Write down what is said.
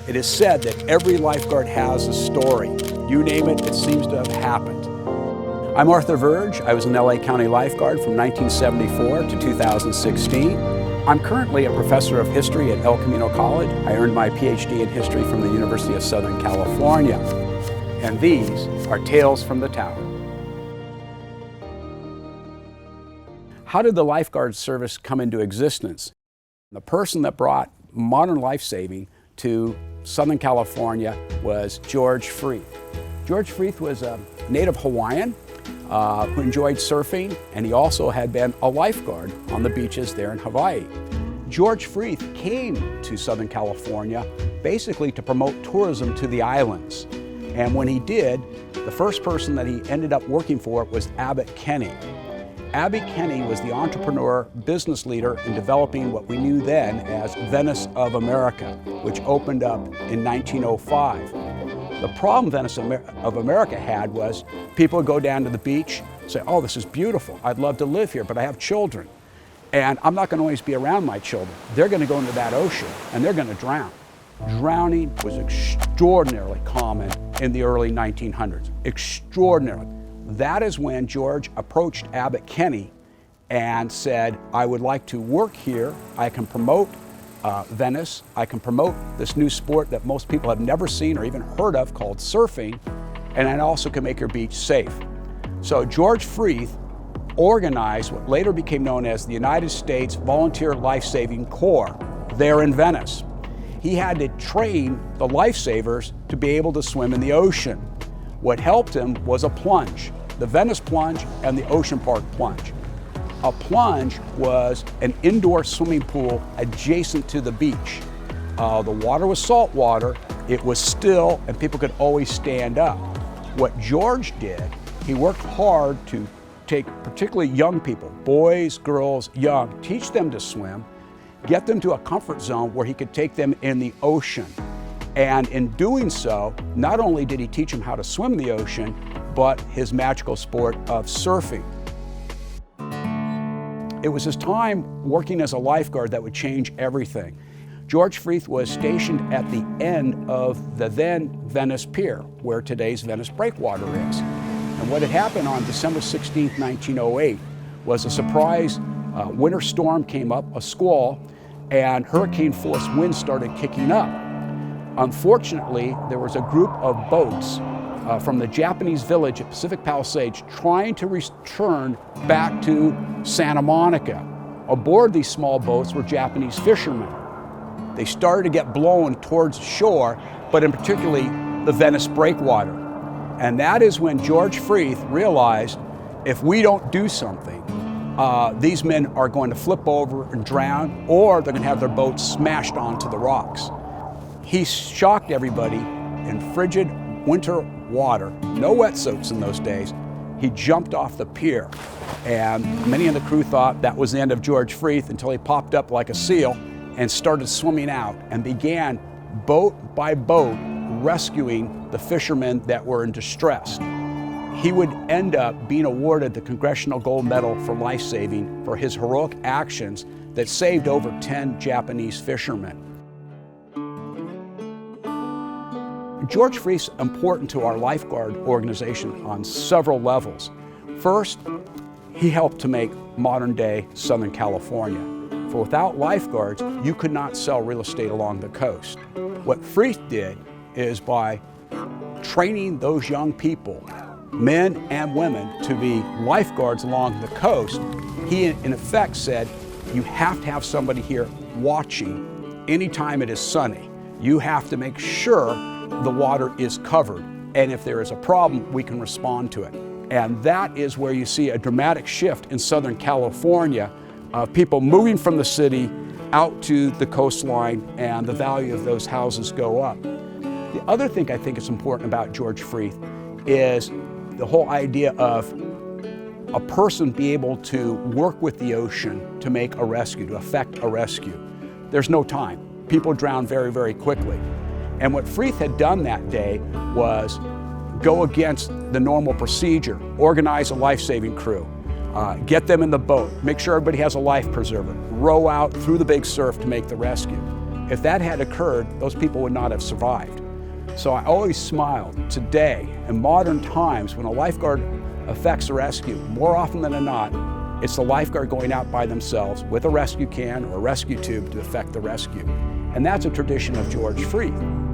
It is said that every lifeguard has a story. You name it, it seems to have happened. I'm Arthur Verge. I was an LA County lifeguard from 1974 to 2016. I'm currently a professor of history at El Camino College. I earned my PhD in history from the University of Southern California. And these are Tales from the Tower. How did the lifeguard service come into existence? The person that brought modern life-saving to Southern California was George Freeth. George Freeth was a native Hawaiian who enjoyed surfing, and he also had been a lifeguard on the beaches there in Hawaii. George Freeth came to Southern California basically to promote tourism to the islands. And when he did, the first person that he ended up working for was Abbot Kinney. Abbot Kinney was the entrepreneur, business leader in developing what we knew then as Venice of America, which opened up in 1905. The problem Venice of America had was people would go down to the beach, say, oh, this is beautiful, I'd love to live here, but I have children. And I'm not going to always be around my children. They're going to go into that ocean and they're going to drown. Drowning was extraordinarily common in the early 1900s, extraordinarily. That is when George approached Abbot Kinney and said, I would like to work here. I can promote Venice. I can promote this new sport that most people have never seen or even heard of called surfing, and I also can make your beach safe. So George Freeth organized what later became known as the United States Volunteer Life-Saving Corps there in Venice. He had to train the lifesavers to be able to swim in the ocean. What helped him was a plunge, the Venice plunge and the Ocean Park plunge. A plunge was an indoor swimming pool adjacent to the beach. The water was salt water, it was still, and people could always stand up. What George did, he worked hard to take particularly young people, boys, girls, young, teach them to swim, get them to a comfort zone where he could take them in the ocean. And in doing so, not only did he teach them how to swim in the ocean, but his magical sport of surfing. It was his time working as a lifeguard that would change everything. George Freeth was stationed at the end of the then Venice Pier, where today's Venice Breakwater is. And what had happened on December 16, 1908, was a surprise winter storm came up, a squall, and hurricane-force winds started kicking up. Unfortunately, there was a group of boats from the Japanese village at Pacific Palisades trying to return back to Santa Monica. Aboard these small boats were Japanese fishermen. They started to get blown towards shore, but in particularly the Venice Breakwater. And that is when George Freeth realized, if we don't do something, these men are going to flip over and drown, or they're going to have their boats smashed onto the rocks. He shocked everybody in frigid winter water, no wetsuits in those days. He jumped off the pier, and many in the crew thought that was the end of George Freeth until he popped up like a seal and started swimming out and began boat by boat rescuing the fishermen that were in distress. He would end up being awarded the Congressional Gold Medal for life-saving for his heroic actions that saved over 10 Japanese fishermen. George Freeth's important to our lifeguard organization on several levels. First, he helped to make modern-day Southern California. For without lifeguards, you could not sell real estate along the coast. What Freeth did is by training those young people, men and women, to be lifeguards along the coast, he in effect said, you have to have somebody here watching anytime it is sunny. You have to make sure the water is covered, and if there is a problem, we can respond to it. And that is where you see a dramatic shift in Southern California of people moving from the city out to the coastline, and the value of those houses go up. The other thing I think is important about George Freeth is the whole idea of a person be able to work with the ocean to make a rescue, to effect a rescue. There's no time. People drown very, very quickly. And what Freeth had done that day was go against the normal procedure, organize a life-saving crew, get them in the boat, make sure everybody has a life preserver, row out through the big surf to make the rescue. If that had occurred, those people would not have survived. So I always smiled. Today, in modern times, when a lifeguard effects a rescue, more often than not, it's the lifeguard going out by themselves with a rescue can or a rescue tube to effect the rescue. And that's a tradition of George Freeth.